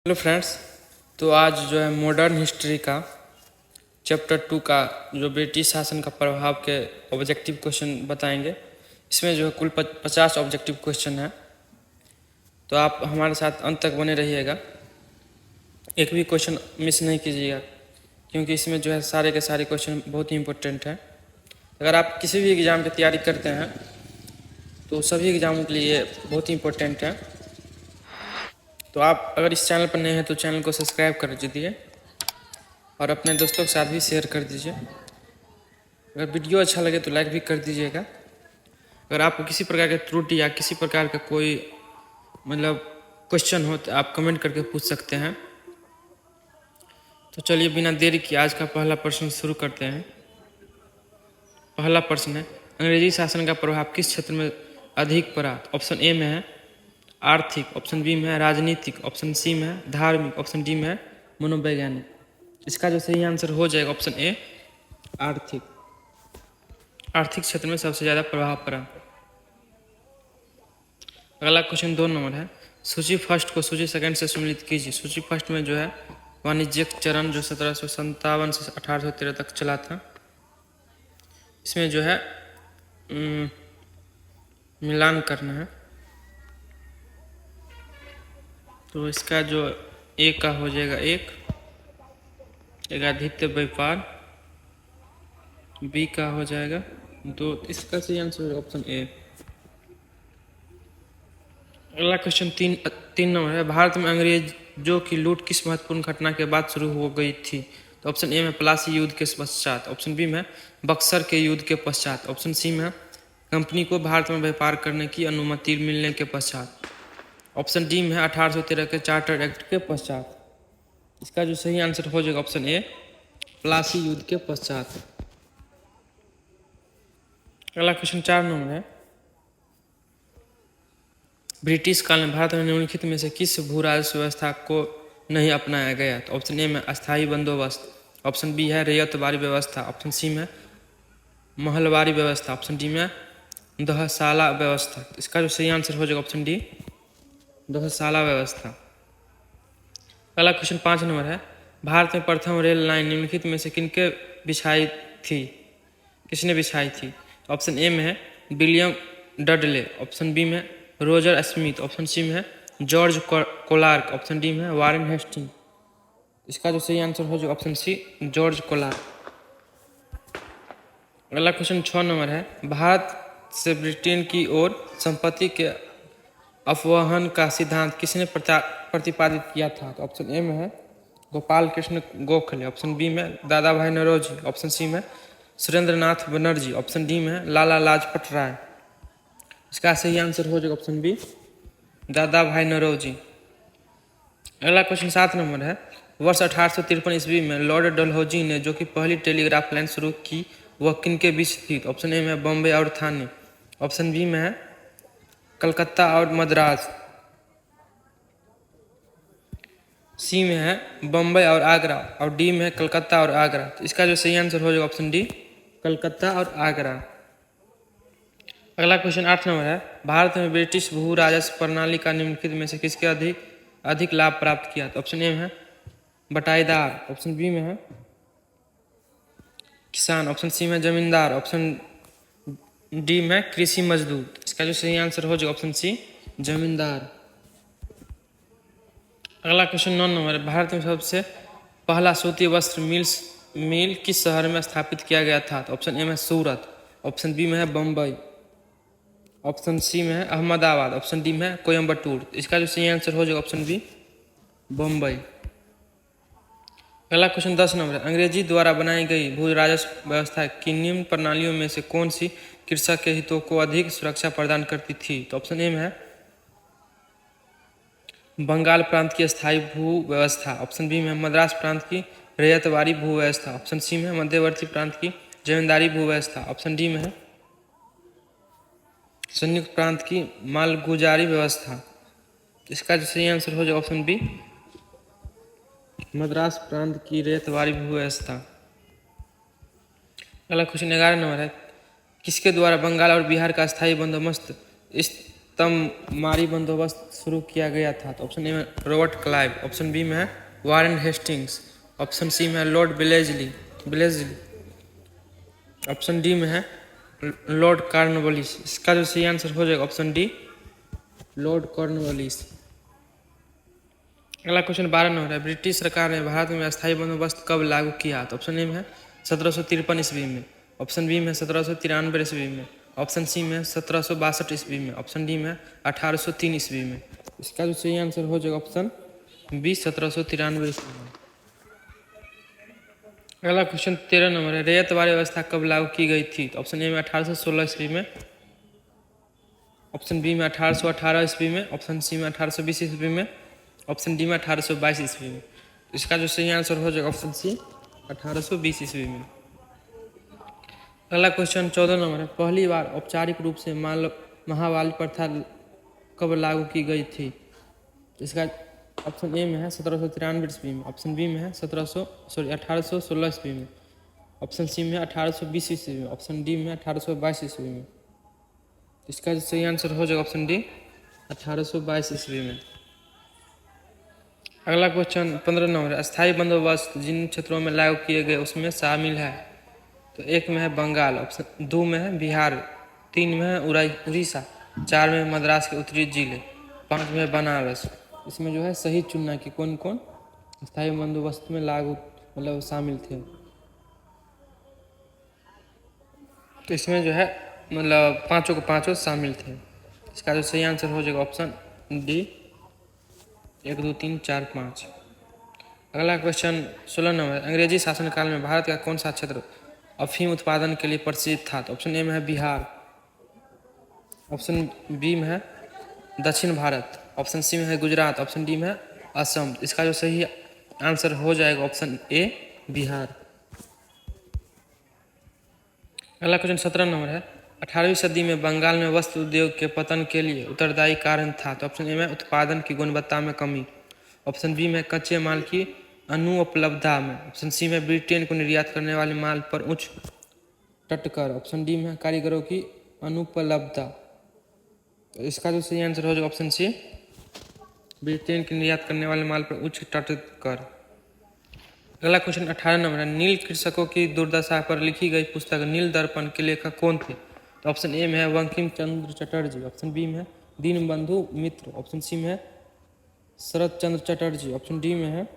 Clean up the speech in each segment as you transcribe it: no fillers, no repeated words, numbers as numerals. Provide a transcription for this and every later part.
Hello friends. तो आज जो है मॉडर्न हिस्ट्री का चैप्टर 2 का जो ब्रिटिश शासन का प्रभाव के ऑब्जेक्टिव क्वेश्चन बताएंगे। इसमें जो है कुल 50 ऑब्जेक्टिव क्वेश्चन है, तो आप हमारे साथ अंत तक बने रहिएगा, एक भी क्वेश्चन मिस नहीं कीजिएगा, क्योंकि इसमें जो है सारे के सारे क्वेश्चन बहुत ही इम्पोर्टेंट हैं। अगर आप किसी भी एग्ज़ाम की तैयारी करते हैं तो सभी एग्ज़ामों के लिए बहुत ही इम्पोर्टेंट है। तो आप अगर इस चैनल पर नए हैं तो चैनल को सब्सक्राइब कर दीजिए और अपने दोस्तों के साथ भी शेयर कर दीजिए। अगर वीडियो अच्छा लगे तो लाइक भी कर दीजिएगा। अगर आपको किसी प्रकार की त्रुटि या किसी प्रकार का कोई क्वेश्चन हो तो आप कमेंट करके पूछ सकते हैं। तो चलिए बिना देरी किए आज का पहला प्रश्न शुरू करते हैं। पहला प्रश्न है, अंग्रेजी शासन का प्रभाव किस क्षेत्र में अधिक पड़ा? ऑप्शन ए में है आर्थिक, ऑप्शन बी में है राजनीतिक, ऑप्शन सी में है धार्मिक, ऑप्शन डी में है मनोवैज्ञानिक। इसका जो सही आंसर हो जाएगा ऑप्शन ए आर्थिक। आर्थिक क्षेत्र में सबसे ज़्यादा प्रभाव पड़ा। अगला क्वेश्चन 2 नंबर है, सूची फर्स्ट को सूची सेकंड से सम्मिलित कीजिए। सूची फर्स्ट में जो है वाणिज्यिक चरण जो 1757 से 1813 तक चला था। इसमें जो है मिलान करना है, तो इसका जो ए का हो जाएगा एक आधित्य व्यापार, बी का हो जाएगा 2। इसका सही आंसर होगा ऑप्शन ए। अगला क्वेश्चन 3 नंबर है, भारत में अंग्रेजों की लूट किस महत्वपूर्ण घटना के बाद शुरू हो गई थी? तो ऑप्शन ए में प्लासी युद्ध के पश्चात, ऑप्शन बी में बक्सर के युद्ध के पश्चात, ऑप्शन सी में कंपनी को भारत में व्यापार करने की अनुमति मिलने के पश्चात, ऑप्शन डी में 1813 के चार्टर एक्ट के पश्चात। इसका जो सही आंसर हो जाएगा ऑप्शन ए प्लासी युद्ध के पश्चात। अगला क्वेश्चन 4 नंबर है, ब्रिटिश काल में भारत में निम्नलिखित में से किस भू राजस्व व्यवस्था को नहीं अपनाया गया? तो ऑप्शन ए में अस्थायी बंदोबस्त, ऑप्शन बी है रैयतवारी व्यवस्था, ऑप्शन सी में महलवारी व्यवस्था, ऑप्शन डी में दहसाला व्यवस्था। इसका जो सही आंसर हो जाएगा ऑप्शन डी दहसाला व्यवस्था। अगला क्वेश्चन 5 नंबर है, भारत में प्रथम रेल लाइन निम्नलिखित में से किसने बिछाई थी? ऑप्शन ए में है विलियम डडले, ऑप्शन बी में रोजर स्मिथ, ऑप्शन सी में है जॉर्ज कोलार्क, ऑप्शन डी में है वारेन हेस्टिंग। इसका जो सही आंसर हो जाएगा ऑप्शन सी जॉर्ज कोलार्क। अगला क्वेश्चन 6 नंबर है, भारत से ब्रिटेन की ओर संपत्ति के अपवहन का सिद्धांत किसने प्रतिपादित किया था? तो ऑप्शन ए में है गोपाल कृष्ण गोखले, ऑप्शन बी में दादा भाई नौरोजी, ऑप्शन सी में सुरेंद्र नाथ बनर्जी, ऑप्शन डी में लाला लाजपत राय। इसका सही आंसर हो जाएगा ऑप्शन बी दादा भाई नौरोजी। अगला क्वेश्चन 7 नंबर है, वर्ष 1853 ईस्वी में लॉर्ड डलहौजी ने जो कि पहली टेलीग्राफ लाइन शुरू की वह किनके बीच थी? ऑप्शन ए में बॉम्बे और थाने, ऑप्शन बी में है कलकत्ता और मद्रास, सी में है बम्बई और आगरा, और डी में है कलकत्ता और आगरा। तो इसका जो सही आंसर हो जाएगा ऑप्शन डी कलकत्ता और आगरा। अगला क्वेश्चन 8 नंबर है, भारत में ब्रिटिश भू राजस्व प्रणाली का निम्नलिखित में से किसके अधिक लाभ प्राप्त किया? तो ऑप्शन ए में है बटाईदार, ऑप्शन बी में है किसान, ऑप्शन सी में जमींदार, ऑप्शन डी में कृषि मजदूर। इसका जो सही आंसर हो जाएगा ऑप्शन सी जमींदार। अगला क्वेश्चन 9 नंबर है, भारत में सबसे पहला सूती वस्त्र मिल किस शहर में स्थापित किया गया था? तो ऑप्शन ए में सूरत, ऑप्शन बी में है बम्बई, ऑप्शन सी में है अहमदाबाद, ऑप्शन डी में है कोयम्बटूर। इसका जो सही आंसर हो जाएगा ऑप्शन बी बम्बई। अगला क्वेश्चन 10 नंबर है, अंग्रेजी द्वारा बनाई गई भू राजस्व व्यवस्था की निम्न प्रणालियों में से कौन सी कृषक के हितों को अधिक सुरक्षा प्रदान करती थी? तो ऑप्शन ए में है बंगाल प्रांत की स्थायी भू व्यवस्था, ऑप्शन बी में मद्रास प्रांत की रैयतवारी भू व्यवस्था, ऑप्शन सी में मध्यवर्ती प्रांत की जमींदारी भू व्यवस्था, ऑप्शन डी में है संयुक्त प्रांत की मालगुजारी व्यवस्था। इसका जो सही आंसर हो जाएगा ऑप्शन बी मद्रास प्रांत की रैयतवारी भू व्यवस्था। अगला क्वेश्चन 11 नंबर है, किसके द्वारा बंगाल और बिहार का स्थायी बंदोबस्त मारी बंदोबस्त शुरू किया गया था? तो ऑप्शन ए में रॉबर्ट क्लाइव, ऑप्शन बी में है वारेन हेस्टिंग्स, ऑप्शन सी में है लॉर्ड ब्लेजली, ऑप्शन डी में है लॉर्ड कॉर्नवालिस। इसका जो सही आंसर हो जाएगा ऑप्शन डी, लॉर्ड कॉर्नवालिस। अगला क्वेश्चन 12 नंबर है, ब्रिटिश सरकार ने भारत में अस्थायी बंदोबस्त कब लागू किया? तो ऑप्शन ए में है 1753 ईस्वी में, ऑप्शन बी में 1793 ईस्वी में, ऑप्शन सी में 1762 ईस्वी में, ऑप्शन डी में 1803 ईस्वी में। इसका जो सही आंसर हो जाएगा ऑप्शन बी, 1793 ईस्वी में। अगला क्वेश्चन 13 नंबर है, रैयत वारी व्यवस्था कब लागू की गई थी? तो ऑप्शन ए में 1816 ईस्वी में, ऑप्शन बी में 1818 ईस्वी में, ऑप्शन सी में 1820 ईस्वी में, ऑप्शन डी में 1822 ईस्वी में। इसका जो सही आंसर हो जाएगा ऑप्शन सी, 1820 ईस्वी में। अगला क्वेश्चन 14 नंबर है, पहली बार औपचारिक रूप से महावाली प्रथा कब लागू की गई थी? इसका ऑप्शन ए में है 1793 ईस्वी में, ऑप्शन बी में है 1816 ईस्वी में, ऑप्शन सी में 1820 ईस्वी में, ऑप्शन डी में 1822 ईस्वी में। इसका जो सही आंसर हो जाएगा ऑप्शन डी, 1822 ईस्वी में। अगला क्वेश्चन 15 नंबर है, अस्थायी बंदोबस्त जिन क्षेत्रों में लागू किए गए उसमें शामिल है? तो एक में है बंगाल, ऑप्शन 2 में है बिहार, 3 में है उड़ीसा, 4 में मद्रास के उत्तरी जिले, 5 में है बनारस। इसमें जो है सही चुनना कि कौन कौन अस्थायी बंदोबस्त में लागू मतलब शामिल थे। तो इसमें जो है मतलब पाँचों को पाँचों शामिल थे। इसका जो सही आंसर हो जाएगा ऑप्शन डी, 1 2 3 4 5। अगला क्वेश्चन 16 नंबर, अंग्रेजी शासनकाल में भारत का कौन सा क्षेत्र अफीम उत्पादन के लिए प्रसिद्ध था? तो ऑप्शन ए में है बिहार, ऑप्शन बी में है दक्षिण भारत, ऑप्शन सी में है गुजरात, ऑप्शन डी में है असम। इसका जो सही आंसर हो जाएगा ऑप्शन ए, बिहार। अगला क्वेश्चन 17 नंबर है, 18वीं सदी में बंगाल में वस्त्र उद्योग के पतन के लिए उत्तरदायी कारण था? तो ऑप्शन ए में उत्पादन की गुणवत्ता में कमी, ऑप्शन बी में कच्चे माल की अनुपलब्धता में, ऑप्शन सी में ब्रिटेन को निर्यात करने वाले माल पर उच्च टटकर, ऑप्शन डी में कारीगरों की अनुपलब्धता। तो इसका जो सही आंसर हो जाएगा ऑप्शन सी, ब्रिटेन के निर्यात करने वाले माल पर उच्च टटकर। अगला क्वेश्चन 18 नंबर है, नील कृषकों की दुर्दशा पर लिखी गई पुस्तक नील दर्पण के लेखक कौन थे? तो ऑप्शन ए में है बंकिम चंद्र चटर्जी, ऑप्शन बी में है दीनबंधु मित्र, ऑप्शन सी में है शरत चंद्र चटर्जी, ऑप्शन डी में है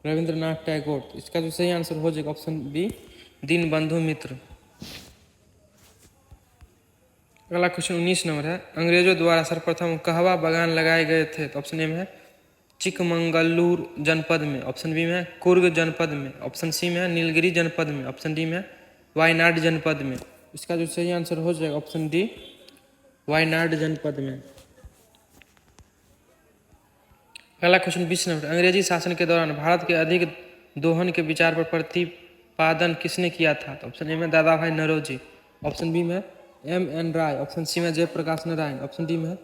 रविंद्रनाथ टैगोर। तो इसका जो सही आंसर हो जाएगा ऑप्शन बी, दीनबंधु मित्र। अगला क्वेश्चन 19 नंबर है, अंग्रेजों द्वारा सर्वप्रथम कहवा बागान लगाए गए थे? तो ऑप्शन ए में है चिकमंगलूर जनपद में, ऑप्शन बी में है कुर्ग जनपद में, ऑप्शन सी में है नीलगिरी जनपद में, ऑप्शन डी में है वायनाड जनपद में। इसका जो सही आंसर हो जाएगा ऑप्शन डी, वायनाड जनपद में। अगला क्वेश्चन 20 नंबर, अंग्रेजी शासन के दौरान भारत के अधिक दोहन के विचार पर प्रतिपादन किसने किया था? तो ऑप्शन ए में दादा भाई नौरोजी, ऑप्शन बी में M.N. राय, ऑप्शन सी में जयप्रकाश नारायण, ऑप्शन डी में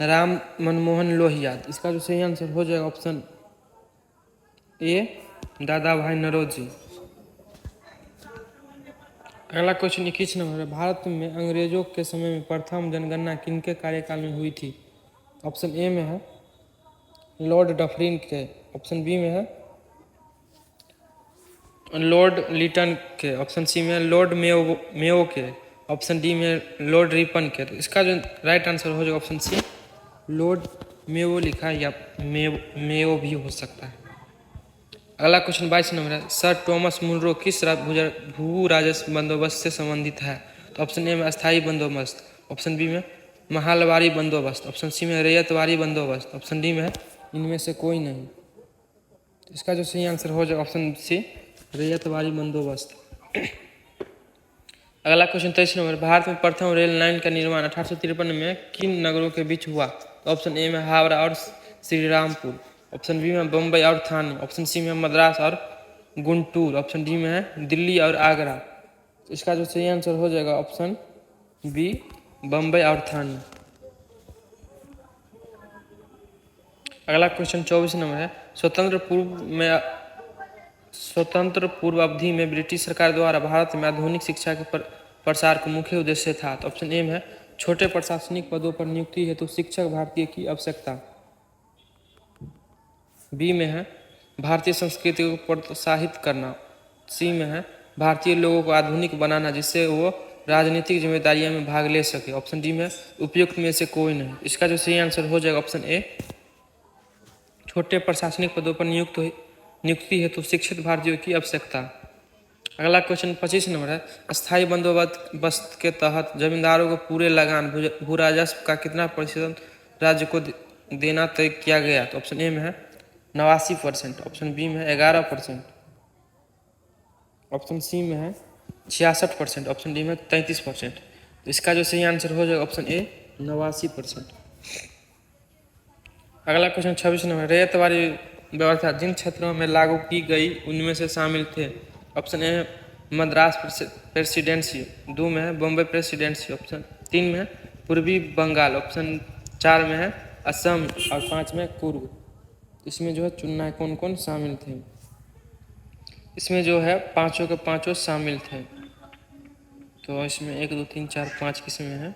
राम मनमोहन लोहिया। इसका जो सही आंसर हो जाएगा ऑप्शन ए, दादा भाई नौरोजी। अगला क्वेश्चन 21 नंबर है, भारत में अंग्रेजों के समय में प्रथम जनगणना किनके कार्यकाल में हुई थी? ऑप्शन ए में है लॉर्ड डफरिन के, ऑप्शन बी में है लॉर्ड लिटन के, ऑप्शन सी में लॉर्ड मेयो के, ऑप्शन डी में लॉर्ड रिपन के। तो इसका जो राइट आंसर हो जाएगा ऑप्शन सी, लॉर्ड मेयो लिखा है या मेयो भी हो सकता है। अगला क्वेश्चन 22 नंबर है, सर थॉमस मुनरो किस भू राजस्व बंदोबस्त से संबंधित है? तो ऑप्शन ए में अस्थायी बंदोबस्त, ऑप्शन बी में महालवारी बंदोबस्त, ऑप्शन सी में रैयतवारी बंदोबस्त, ऑप्शन डी में है इनमें से कोई नहीं। तो इसका जो सही आंसर हो जाएगा ऑप्शन सी, रैयतवारी बंदोबस्त। अगला क्वेश्चन 23 नंबर, भारत में प्रथम रेल लाइन का निर्माण 1853 में किन नगरों के बीच हुआ? तो ऑप्शन ए में हावड़ा और श्रीरामपुर, ऑप्शन बी में बम्बई और थाने, ऑप्शन सी में मद्रास और गुंटूर, ऑप्शन डी में है दिल्ली और आगरा। तो इसका जो सही आंसर हो जाएगा ऑप्शन बी, बम्बई और थाने। अगला क्वेश्चन 24 नंबर है, स्वतंत्र पूर्व अवधि में ब्रिटिश सरकार द्वारा भारत में आधुनिक शिक्षा के प्रसार का मुख्य उद्देश्य था? तो ऑप्शन ए में है छोटे प्रशासनिक पदों पर नियुक्ति हेतु शिक्षक भारतीय की आवश्यकता। बी में है भारतीय संस्कृति को प्रोत्साहित करना। सी में है भारतीय लोगों को आधुनिक बनाना जिससे वो राजनीतिक जिम्मेदारियों में भाग ले सके। ऑप्शन डी में उपयुक्त में से कोई नहीं। इसका जो सही आंसर हो जाएगा ऑप्शन ए, छोटे प्रशासनिक पदों पर नियुक्ति हेतु शिक्षित भारतीयों की आवश्यकता। अगला क्वेश्चन 25 नंबर है, अस्थायी बंदोबस्त के तहत जमींदारों को पूरे लगान भू राजस्व का कितना प्रतिशत राज्य को देना तय किया गया। तो ऑप्शन ए में है 89%, ऑप्शन बी में है 11%, ऑप्शन सी में है 66%, ऑप्शन डी में 33%। तो इसका जो सही आंसर हो जाएगा ऑप्शन ए 89%। अगला क्वेश्चन 26 नंबर, रैयतवाड़ी व्यवस्था जिन क्षेत्रों में लागू की गई उनमें से शामिल थे। ऑप्शन ए मद्रास प्रेसिडेंसी, 2 में है बॉम्बे प्रेसिडेंसी, ऑप्शन 3 में है पूर्वी बंगाल, ऑप्शन 4 में है असम और 5 में कुर्ग। इसमें जो है चुनना है कौन कौन शामिल थे। इसमें जो है पाँचों के पाँचों शामिल थे। तो इसमें 1 2 3 4 5 किसमें है,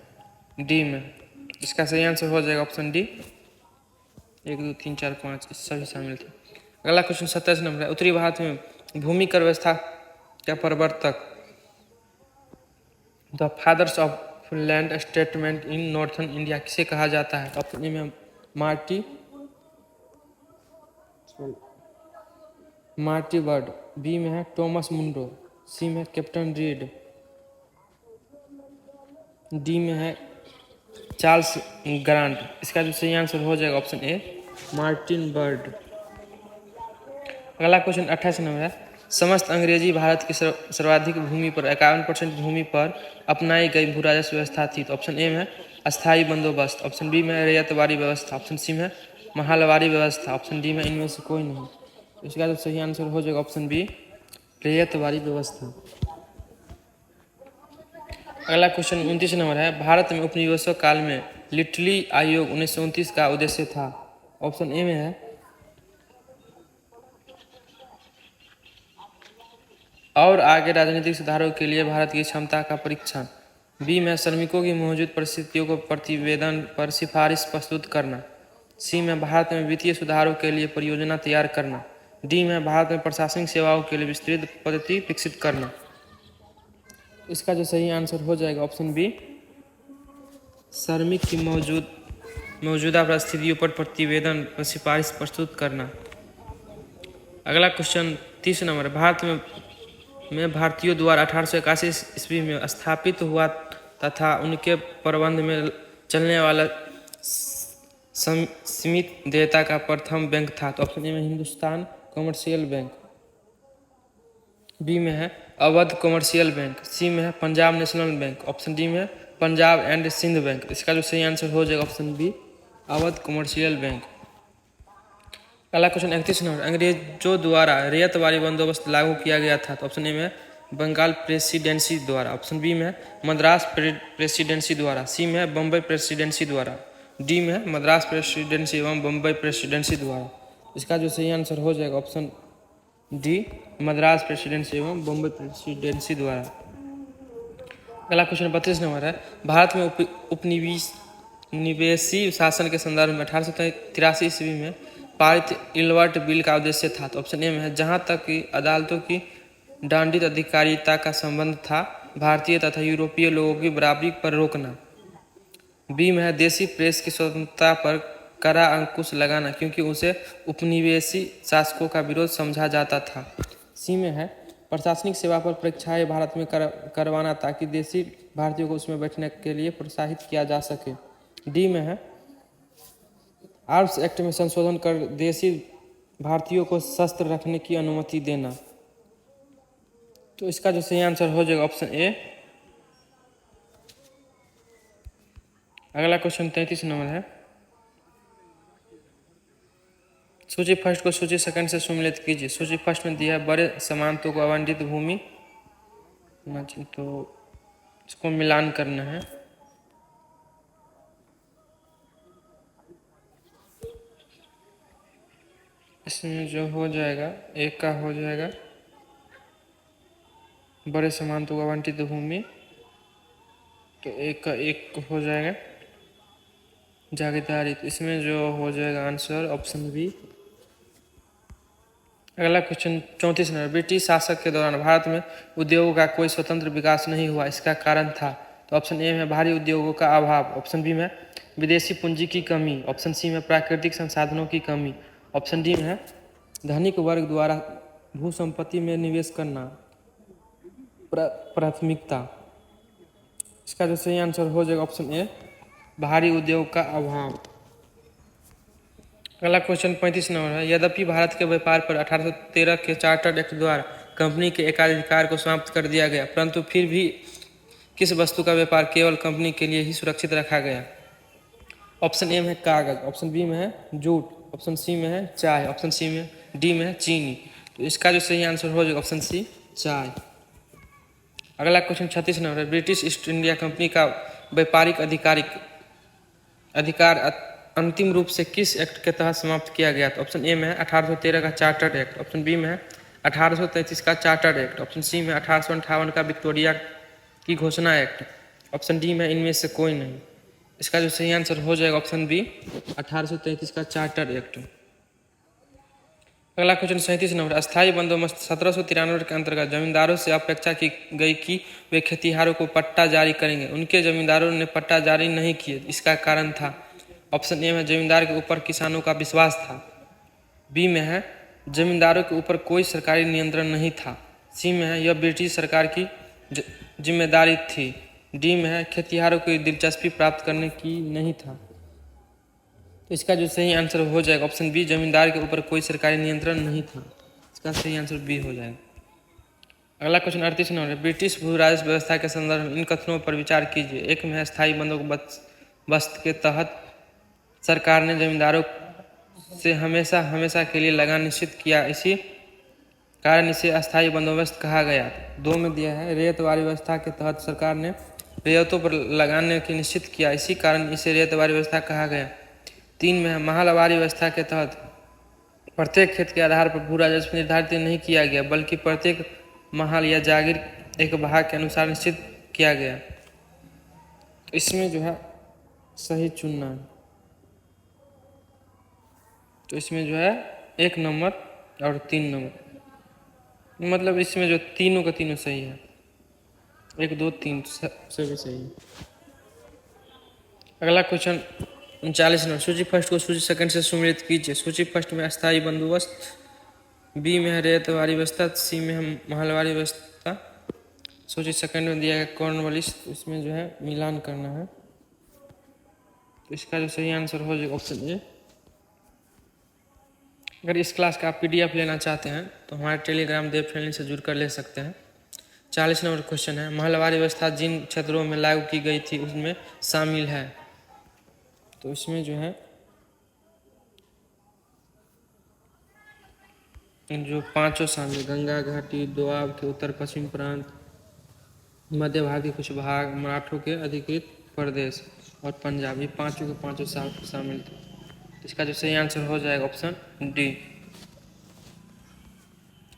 डी में। इसका सही आंसर हो जाएगा ऑप्शन डी, 1 2 3 4 5 सभी शामिल थे। अगला क्वेश्चन 27 नंबर है, उत्तरी भारत में भूमि कर व्यवस्था का प्रवर्तक, the fathers of land statement in northern India किसे कहा जाता है। ऑप्शन ए में मार्टी बर्ड, बी में है टॉमस मुंडो, सी में कैप्टन रीड, डी में है चार्ल्स ग्रांट। इसका जो सही आंसर हो जाएगा ऑप्शन ए मार्टिन बर्ड। अगला क्वेश्चन 28 नंबर है, समस्त अंग्रेजी भारत की सर्वाधिक भूमि पर 51% भूमि पर अपनाई गई भू राजस्व व्यवस्था थी। तो ऑप्शन ए में है अस्थायी बंदोबस्त, ऑप्शन बी में रैयतवाड़ी व्यवस्था, ऑप्शन सी में महलवाड़ी व्यवस्था, ऑप्शन डी में इनमें से कोई नहीं। तो इसका जो सही आंसर हो जाएगा ऑप्शन बी रैयतवाड़ी व्यवस्था। अगला क्वेश्चन 29 नंबर है, भारत में उपनिवेशों काल में लिटली आयोग 1929 का उद्देश्य था। ऑप्शन ए में है और आगे राजनीतिक सुधारों के लिए भारत की क्षमता का परीक्षण, बी में श्रमिकों की मौजूद परिस्थितियों को प्रतिवेदन पर सिफारिश प्रस्तुत करना, सी में भारत में वित्तीय सुधारों के लिए परियोजना तैयार करना, डी में भारत में प्रशासनिक सेवाओं के लिए विस्तृत पद्धति विकसित करना। इसका जो सही आंसर हो जाएगा ऑप्शन बी श्रमिक की मौजूदा परिस्थितियों पर प्रतिवेदन पर सिफारिश प्रस्तुत करना। अगला क्वेश्चन 30 नंबर, भारत में भारतीयों द्वारा 1881 ईस्वी में स्थापित हुआ तथा उनके प्रबंध में चलने वाला सीमित देयता का प्रथम बैंक था। तो ऑप्शन ए में हिंदुस्तान कमर्शियल बैंक, बी में है अवध कमर्शियल बैंक, सी में है Punjab national bank, option D में है पंजाब एंड सिंध बैंक। इसका जो सही आंसर हो जाएगा option B Awadh commercial bank. अगला क्वेश्चन 31 नंबर, अंग्रेजों द्वारा रैयतवाड़ी बंदोबस्त लागू किया गया था। तो ऑप्शन ए में बंगाल प्रेसिडेंसी द्वारा, ऑप्शन बी में मद्रास प्रेसिडेंसी द्वारा, सी में बम्बई प्रेसिडेंसी द्वारा, डी में मद्रास प्रेसिडेंसी एवं बम्बई प्रेसिडेंसी द्वारा। इसका जो सही आंसर हो जाएगा ऑप्शन डी मद्रास प्रेसिडेंसी एवं बम्बई प्रेसिडेंसी द्वारा। अगला क्वेश्चन 32 नंबर है, भारत में उपनिवेशी शासन के संदर्भ में 1883 ईस्वी में पारित इल्वर्ट बिल का उद्देश्य था। तो ऑप्शन ए में है जहां तक कि अदालतों की दंडित अधिकारिता का संबंध था भारतीय तथा यूरोपीय लोगों की बराबरी पर रोकना, बी में है देशी प्रेस की स्वतंत्रता पर कड़ा अंकुश लगाना क्योंकि उसे उपनिवेशी शासकों का विरोध समझा जाता था, सी में है प्रशासनिक सेवा पर परीक्षाएं भारत में करवाना ताकि देशी भारतीयों को उसमें बैठने के लिए प्रोत्साहित किया जा सके, डी में है आर्म्स एक्ट में संशोधन कर देशी भारतीयों को शस्त्र रखने की अनुमति देना। तो इसका जो सही आंसर हो जाएगा ऑप्शन ए। अगला क्वेश्चन 33 नंबर है, सूची फर्स्ट को सूची सेकंड से सम्मिलित कीजिए। सूची फर्स्ट में दिया है बड़े समानतों को आवंटित भूमि, तो इसको मिलान करना है। इसमें जो हो जाएगा एक का हो जाएगा बड़े समानतों को आवंटित भूमि, तो एक का एक हो जाएगा जागीरदारी, तो इसमें जो हो जाएगा आंसर ऑप्शन बी। अगला क्वेश्चन 34 नंबर, ब्रिटिश शासक के दौरान भारत में उद्योगों का कोई स्वतंत्र विकास नहीं हुआ, इसका कारण था। तो ऑप्शन ए में भारी उद्योगों का अभाव, ऑप्शन बी में विदेशी पूंजी की कमी, ऑप्शन सी में प्राकृतिक संसाधनों की कमी, ऑप्शन डी में है धनिक वर्ग द्वारा भू संपत्ति में निवेश करना प्राथमिकता। इसका जो सही आंसर हो जाएगा ऑप्शन ए, भारी उद्योग का अभाव। अगला क्वेश्चन 35 नंबर है, यद्यपि भारत के व्यापार पर 1813 के चार्टर्ड एक्ट द्वारा कंपनी के एकाधिकार को समाप्त कर दिया गया, परंतु फिर भी किस वस्तु का व्यापार केवल कंपनी के लिए ही सुरक्षित रखा गया। ऑप्शन ए में है कागज, ऑप्शन बी में है जूट, ऑप्शन सी में है चाय, ऑप्शन सी में डी में है चीनी। तो इसका जो सही आंसर हो जाएगा ऑप्शन सी, चाय। अगला क्वेश्चन 36 नंबर है, ब्रिटिश ईस्ट इंडिया कंपनी का व्यापारिक अधिकार अंतिम रूप से किस एक्ट के तहत समाप्त किया गया। तो ऑप्शन ए में है 1813 का चार्टर्ड एक्ट, ऑप्शन बी में है 1833 का चार्टर्ड एक्ट, ऑप्शन सी में 1858 का विक्टोरिया की घोषणा एक्ट, ऑप्शन डी में इनमें से कोई नहीं। इसका जो सही आंसर हो जाएगा ऑप्शन बी, 1833 का चार्टर्ड एक्ट। अगला क्वेश्चन 37 नंबर, अस्थायी बंदोबस्त 1793 के अंतर्गत जमींदारों से अपेक्षा की गई कि वे खेतिहारों को पट्टा जारी करेंगे, उनके जमींदारों ने पट्टा जारी नहीं किए, इसका कारण था। ऑप्शन ए में जमींदार के ऊपर किसानों का विश्वास था, बी में है जमींदारों के ऊपर कोई सरकारी नियंत्रण नहीं था, सी में है यह ब्रिटिश सरकार की जिम्मेदारी थी, डी में है खेतिहारों को दिलचस्पी प्राप्त करने की नहीं था। तो इसका जो सही आंसर हो जाएगा ऑप्शन बी, जमींदार के ऊपर कोई सरकारी नियंत्रण नहीं था। इसका सही आंसर बी हो जाएगा। अगला क्वेश्चन 38 नंबर, ब्रिटिश भू राजस्व व्यवस्था के संदर्भ में इन कथनों पर विचार कीजिए। एक में है स्थायी बंदोबस्त के तहत सरकार ने जमींदारों से हमेशा के लिए लगान निश्चित किया, इसी कारण इसे अस्थायी बंदोबस्त कहा गया। दो में दिया है रेतवारी व्यवस्था के तहत सरकार ने रेतों पर लगाने की निश्चित किया, इसी कारण इसे रेतवारी व्यवस्था कहा गया। तीन में है महलवारी व्यवस्था के तहत प्रत्येक खेत के आधार पर भू राजस्व निर्धारित नहीं किया गया, बल्कि प्रत्येक महल या जागीर एक भाग के अनुसार निश्चित किया गया। तो इसमें जो है सही चुनना है, तो इसमें जो है 1 नंबर और 3 नंबर, मतलब इसमें जो तीनों का तीनों सही है, 1 2 3 सभी सही है। अगला क्वेश्चन 39 नंबर, सूची फर्स्ट को सूची सेकंड से सुमेलित कीजिए। सूची फर्स्ट में अस्थायी बंदोबस्त, बी में है रेतवारी व्यवस्था, सी में है महलवारी व्यवस्था, सूची सेकंड में दिया है कॉर्नवालिस। इसमें जो है मिलान करना है, तो इसका जो सही आंसर हो जाएगा ऑप्शन ए। अगर इस क्लास का आप PDF लेना चाहते हैं तो हमारे टेलीग्राम देव फ्रेंडली से जुड़ कर ले सकते हैं। 40 नंबर क्वेश्चन है, महलवारी व्यवस्था जिन क्षेत्रों में लागू की गई थी उसमें शामिल है। तो इसमें जो है जो पांचों शामिल, गंगा घाटी, दोआब के उत्तर पश्चिम प्रांत, मध्य भारत के कुछ भाग, मराठों के अधिकृत प्रदेश और पंजाब, ये पांचों के पांचों शामिल थे। इसका जो सही आंसर हो जाएगा ऑप्शन डी।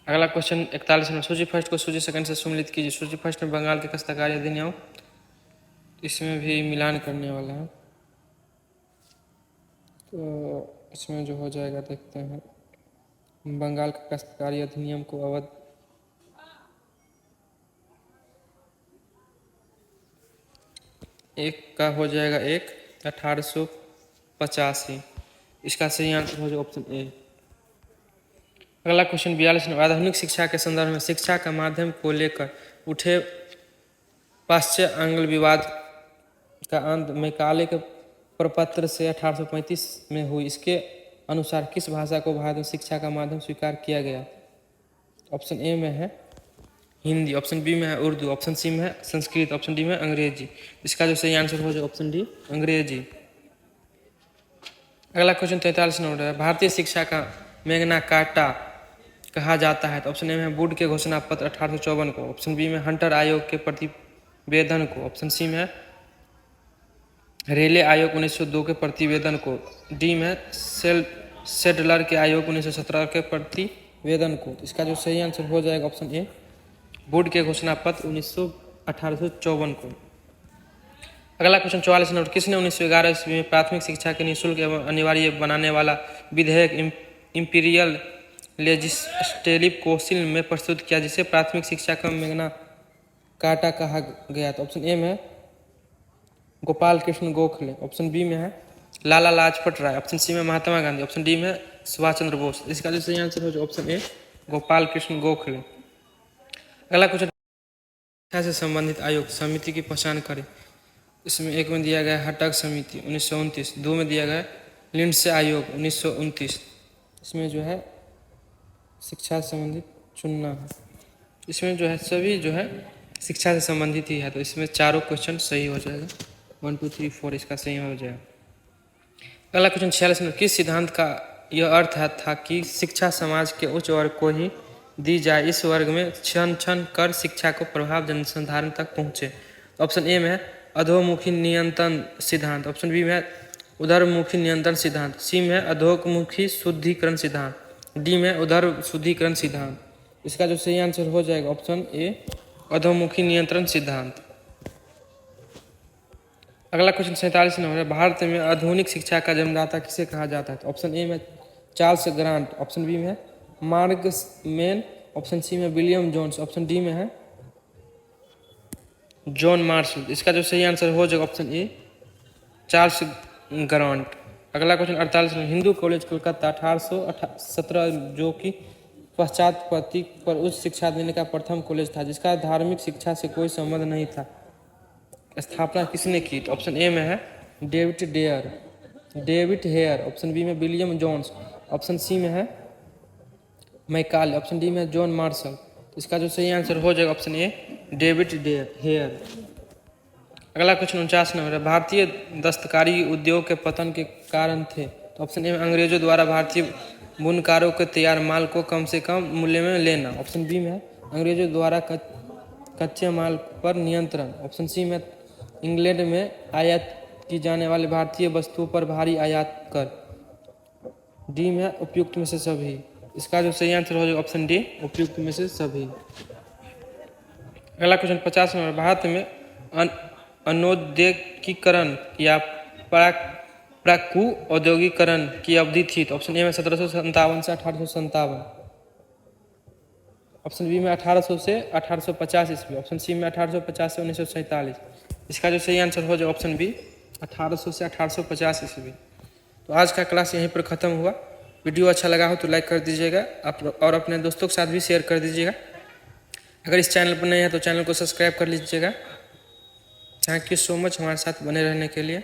अगला क्वेश्चन 41 में, सूची फर्स्ट को सूची सेकंड से सुमेलित कीजिए। सूची फर्स्ट में बंगाल के काश्तकारी अधिनियम, इसमें भी मिलान करने वाला है, तो इसमें जो हो जाएगा देखते हैं। बंगाल का काश्तकारी अधिनियम को अवध एक का हो जाएगा 1885, इसका सही आंसर हो जाएगा ऑप्शन ए। अगला क्वेश्चन 42 में, आधुनिक शिक्षा के संदर्भ में शिक्षा का माध्यम को लेकर उठे पाश्चात्य आंग्ल विवाद का अंत मैकाले के प्रपत्र से 1835 में हुई। इसके अनुसार किस भाषा को भारत में शिक्षा का माध्यम स्वीकार किया गया। ऑप्शन ए में है हिंदी, ऑप्शन बी में है उर्दू, ऑप्शन सी में है संस्कृत, ऑप्शन डी में अंग्रेजी। इसका जो सही आंसर हो जाएगा ऑप्शन डी, अंग्रेजी। अगला क्वेश्चन 43 नंबर है, भारतीय शिक्षा का मैग्ना कार्टा कहा जाता है। तो ऑप्शन ए में वुड के घोषणा पत्र 1854 को, ऑप्शन बी में हंटर आयोग के प्रतिवेदन को, ऑप्शन सी में रेले आयोग 1902 के प्रतिवेदन को, डी में सेडलर के आयोग 1917 के प्रतिवेदन को। तो इसका जो सही आंसर हो जाएगा ऑप्शन ए, वुड के घोषणा पत्र 1854 को। अगला क्वेश्चन 44 नंबर, किसने 1911 ईस्वी में प्राथमिक शिक्षा के निःशुल्क एवं अनिवार्य बनाने वाला विधेयक इंपीरियल लेजिस्लेटिव काउंसिल में प्रस्तुत किया, जिसे प्राथमिक शिक्षा का मैग्ना कार्टा कहा गया? तो ऑप्शन ए में है गोपाल कृष्ण गोखले, ऑप्शन बी में है लाला लाजपत राय, ऑप्शन सी में महात्मा गांधी, ऑप्शन डी में सुभाष चंद्र बोस। इसका जो सही आंसर हो ऑप्शन ए गोपाल कृष्ण गोखले। अगला क्वेश्चन, शिक्षा से संबंधित आयोग समिति की पहचान करें। इसमें एक में दिया गया हटक समिति 1929, दो में दिया गया लिंडसे आयोग 1929। इसमें जो है शिक्षा से संबंधित चुनना है। इसमें जो है सभी जो है शिक्षा से संबंधित ही है, तो इसमें चारों क्वेश्चन सही हो जाएगा। 1 2 3 4 इसका सही हो जाएगा। अगला क्वेश्चन 46 में, किस सिद्धांत का यह अर्थ था कि शिक्षा समाज के उच्च वर्ग को ही दी जाए, इस वर्ग में क्षण क्षण कर शिक्षा को प्रभाव जनसाधारण तक पहुँचे? ऑप्शन ए में है अधोमुखी नियंत्रण सिद्धांत, ऑप्शन बी में है उधरमुखी नियंत्रण सिद्धांत, सी में है अधोमुखी शुद्धिकरण सिद्धांत, डी में उधर शुद्धिकरण सिद्धांत। इसका जो सही आंसर हो जाएगा ऑप्शन ए अधोमुखी नियंत्रण सिद्धांत। अगला क्वेश्चन 47 नंबर है, भारत में आधुनिक शिक्षा का जन्मदाता किसे कहा जाता है? तो ऑप्शन ए में चार्ल्स ग्रांट, ऑप्शन बी में है मार्कस मेन, ऑप्शन सी में विलियम जोन्स, ऑप्शन डी में है जॉन मार्शल। इसका जो सही आंसर हो जाएगा ऑप्शन ए चार्ल्स ग्रांट। अगला क्वेश्चन 48 में, हिंदू कॉलेज कोलकाता 1817 जो कि पश्चात पर उच्च शिक्षा देने का प्रथम कॉलेज था, जिसका धार्मिक शिक्षा से कोई संबंध नहीं था, स्थापना किसने की? तो ऑप्शन ए में है डेविड हेयर, ऑप्शन बी में विलियम जोन्स, ऑप्शन सी में है मैकाले, ऑप्शन डी में है जॉन मार्शल। तो इसका जो सही आंसर हो जाएगा ऑप्शन ए डेविड हेयर। अगला क्वेश्चन 49 नंबर है, भारतीय दस्तकारी उद्योग के पतन के कारण थे? तो ऑप्शन ए में अंग्रेजों द्वारा भारतीय बुनकारों के तैयार माल को कम से कम मूल्य में लेना, ऑप्शन बी में है अंग्रेजों द्वारा कच्चे माल पर नियंत्रण, ऑप्शन सी में इंग्लैंड में आयात की जाने वाली भारतीय वस्तुओं पर भारी आयात कर, डी में उपयुक्त में से सभी। इसका जो सही आंसर हो जाएगा ऑप्शन डी उपयुक्त में से सभी। अगला क्वेश्चन 50 नंबर, भारत में अनौद्योगिकीकरण या प्राक् औद्योगिकीकरण की अवधि थी? तो ऑप्शन ए में 1757 से 1857, ऑप्शन बी में 1800 से 1850 ईस्वी, ऑप्शन सी में 1850 से 1947। इसका जो सही आंसर हो जाए ऑप्शन बी 1800 से 1850 ईस्वी। तो आज का क्लास यहीं पर ख़त्म हुआ। वीडियो अच्छा लगा हो तो लाइक कर दीजिएगा और अपने दोस्तों के साथ भी शेयर कर दीजिएगा। अगर इस चैनल पर नए हैं तो चैनल को सब्सक्राइब कर लीजिएगा। थैंक यू सो मच हमारे साथ बने रहने के लिए।